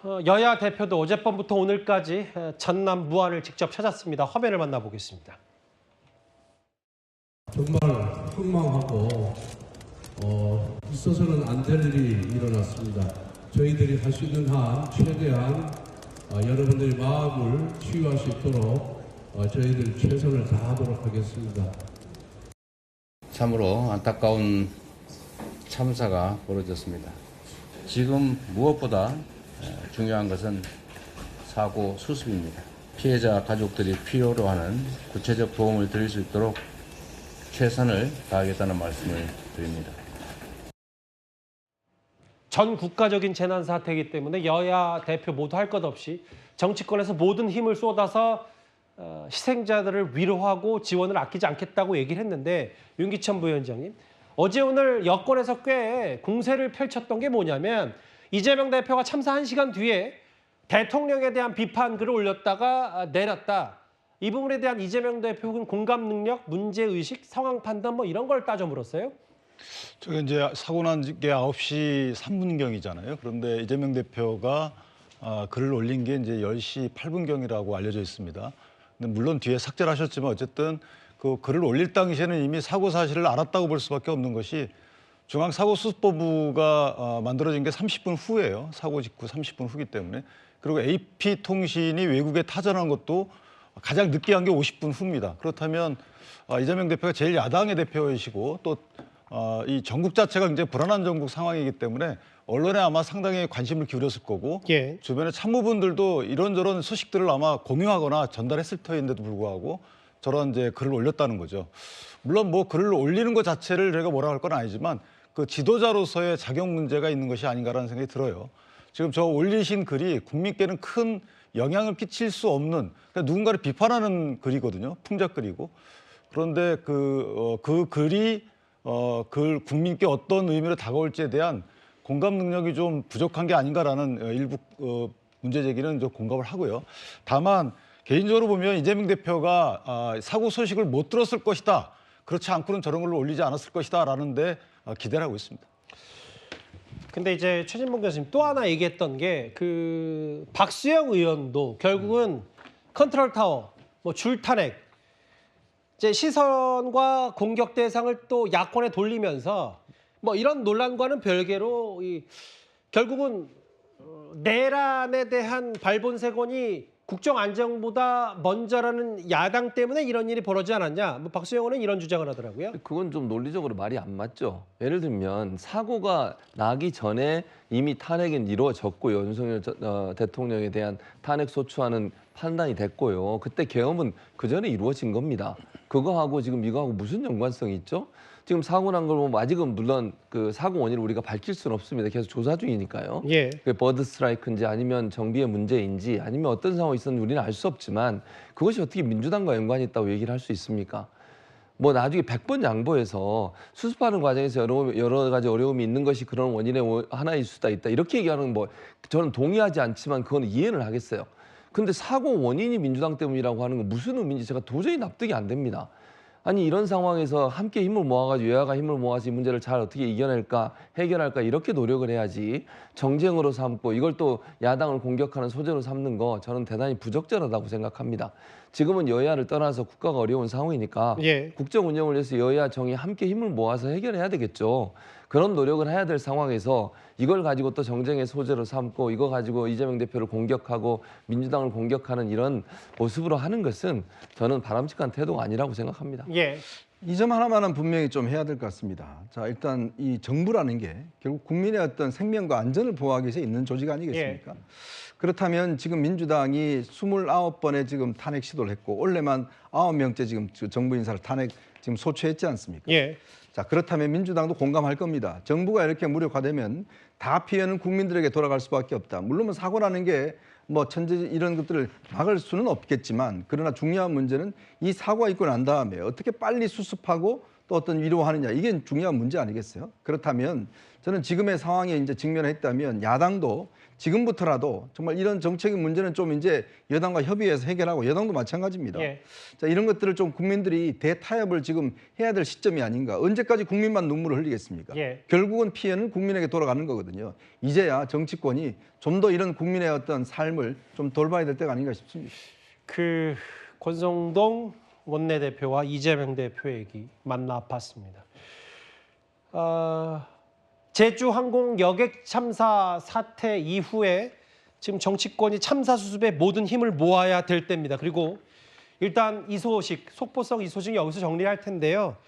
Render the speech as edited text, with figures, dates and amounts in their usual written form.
여야 대표도 어젯밤부터 오늘까지 전남 무안을 직접 찾았습니다. 화면을 만나보겠습니다. 정말 흥망하고 있어서는 안 될 일이 일어났습니다. 저희들이 할 수 있는 한 최대한 여러분들의 마음을 치유할 수 있도록 저희들 최선을 다하도록 하겠습니다. 참으로 안타까운 참사가 벌어졌습니다. 지금 무엇보다 중요한 것은 사고 수습입니다. 피해자 가족들이 필요로 하는 구체적 도움을 드릴 수 있도록 최선을 다하겠다는 말씀을 드립니다. 전 국가적인 재난 사태이기 때문에 여야 대표 모두 할 것 없이 정치권에서 모든 힘을 쏟아서 희생자들을 위로하고 지원을 아끼지 않겠다고 얘기를 했는데, 윤기천 부위원장님, 어제 오늘 여권에서 꽤 공세를 펼쳤던 게 뭐냐면 이재명 대표가 참사 1시간 뒤에 대통령에 대한 비판 글을 올렸다가 내렸다. 이 부분에 대한 이재명 대표 혹은 공감 능력, 문제의식, 상황 판단 뭐 이런 걸 따져 물었어요? 저게 이제 사고 난 게 9시 3분경이잖아요. 그런데 이재명 대표가 글을 올린 게 이제 10시 8분경이라고 알려져 있습니다. 근데 물론 뒤에 삭제를 하셨지만 어쨌든 그 글을 올릴 당시에는 이미 사고 사실을 알았다고 볼 수밖에 없는 것이, 중앙사고수습본부가 만들어진 게 30분 후예요. 사고 직후 30분 후기 때문에. 그리고 AP통신이 외국에 타전한 것도 가장 늦게 한 게 50분 후입니다. 그렇다면 이재명 대표가 제일 야당의 대표이시고 또 이 전국 자체가 굉장히 불안한 전국 상황이기 때문에 언론에 아마 상당히 관심을 기울였을 거고, 예. 주변의 참모분들도 이런저런 소식들을 아마 공유하거나 전달했을 터인데도 불구하고 저런 이제 글을 올렸다는 거죠. 물론 뭐 글을 올리는 것 자체를 저희가 뭐라 할 건 아니지만 그 지도자로서의 자격 문제가 있는 것이 아닌가라는 생각이 들어요. 지금 저 올리신 글이 국민께는 큰 영향을 끼칠 수 없는, 그러니까 누군가를 비판하는 글이거든요. 풍자글이고. 그런데 그 글이 국민께 어떤 의미로 다가올지에 대한 공감 능력이 좀 부족한 게 아닌가라는 일부 문제 제기는 좀 공감을 하고요. 다만 개인적으로 보면 이재명 대표가 사고 소식을 못 들었을 것이다, 그렇지 않고는 저런 걸로 올리지 않았을 것이다 라는 데 기대를 하고 있습니다. 근데 이제 최진봉 교수님 또 하나 얘기했던 게 그 박수영 의원도 결국은 컨트롤 타워, 뭐 줄탄핵, 이제 시선과 공격 대상을 또 야권에 돌리면서 뭐 이런 논란과는 별개로 결국은 내란에 대한 발본색원이 국정 안정보다 먼저라는 야당 때문에 이런 일이 벌어지지 않았냐. 뭐 박수영 의원은 이런 주장을 하더라고요. 그건 좀 논리적으로 말이 안 맞죠. 예를 들면 사고가 나기 전에 이미 탄핵은 이루어졌고 윤석열 대통령에 대한 탄핵 소추하는 판단이 됐고요. 그때 계엄은 그 전에 이루어진 겁니다. 그거하고 지금 이거하고 무슨 연관성이 있죠? 지금 사고 난 걸 보면 아직은 물론 그 사고 원인을 우리가 밝힐 수는 없습니다. 계속 조사 중이니까요. 예. 그 버드 스트라이크인지 아니면 정비의 문제인지 아니면 어떤 상황이 있었는지 우리는 알 수 없지만 그것이 어떻게 민주당과 연관이 있다고 얘기를 할 수 있습니까? 뭐 나중에 100번 양보해서 수습하는 과정에서 여러 가지 어려움이 있는 것이 그런 원인의 하나일 수도 있다, 이렇게 얘기하는 뭐 저는 동의하지 않지만 그건 이해는 하겠어요. 근데 사고 원인이 민주당 때문이라고 하는 건 무슨 의미인지 제가 도저히 납득이 안 됩니다. 아니 이런 상황에서 함께 힘을 모아가지고 여야가 힘을 모아서 이 문제를 잘 어떻게 이겨낼까, 해결할까, 이렇게 노력을 해야지 정쟁으로 삼고 이걸 또 야당을 공격하는 소재로 삼는 거 저는 대단히 부적절하다고 생각합니다. 지금은 여야를 떠나서 국가가 어려운 상황이니까 예. 국정 운영을 위해서 여야 정이 함께 힘을 모아서 해결해야 되겠죠. 그런 노력을 해야 될 상황에서 이걸 가지고 또 정쟁의 소재로 삼고 이거 가지고 이재명 대표를 공격하고 민주당을 공격하는 이런 모습으로 하는 것은 저는 바람직한 태도가 아니라고 생각합니다. 예. 이 점 하나만은 분명히 좀 해야 될 것 같습니다. 자, 일단 이 정부라는 게 결국 국민의 어떤 생명과 안전을 보호하기 위해서 있는 조직 아니겠습니까? 예. 그렇다면 지금 민주당이 29번의 지금 탄핵 시도를 했고 올해만 9명째 지금 정부 인사를 탄핵 지금 소추했지 않습니까? 예. 자, 그렇다면 민주당도 공감할 겁니다. 정부가 이렇게 무력화되면 다 피해는 국민들에게 돌아갈 수밖에 없다. 물론 뭐 사고 나는 게 뭐 천재 이런 것들을 막을 수는 없겠지만, 그러나 중요한 문제는 이 사고가 있고 난 다음에 어떻게 빨리 수습하고 또 어떤 위로하느냐, 이게 중요한 문제 아니겠어요? 그렇다면 저는 지금의 상황에 이제 직면했다면 야당도 지금부터라도 정말 이런 정책의 문제는 좀 이제 여당과 협의해서 해결하고 여당도 마찬가지입니다. 예. 자, 이런 것들을 좀 국민들이 대타협을 지금 해야 될 시점이 아닌가. 언제까지 국민만 눈물을 흘리겠습니까? 예. 결국은 피해는 국민에게 돌아가는 거거든요. 이제야 정치권이 좀 더 이런 국민의 어떤 삶을 좀 돌봐야 될 때가 아닌가 싶습니다. 그 권성동 원내대표와 이재명 대표 얘기 만나 봤습니다. 제주 항공 여객 참사 사태 이후에 지금 정치권이 참사 수습에 모든 힘을 모아야 될 때입니다. 그리고 일단 이 소식, 속보성 이 소식 여기서 정리할 텐데요.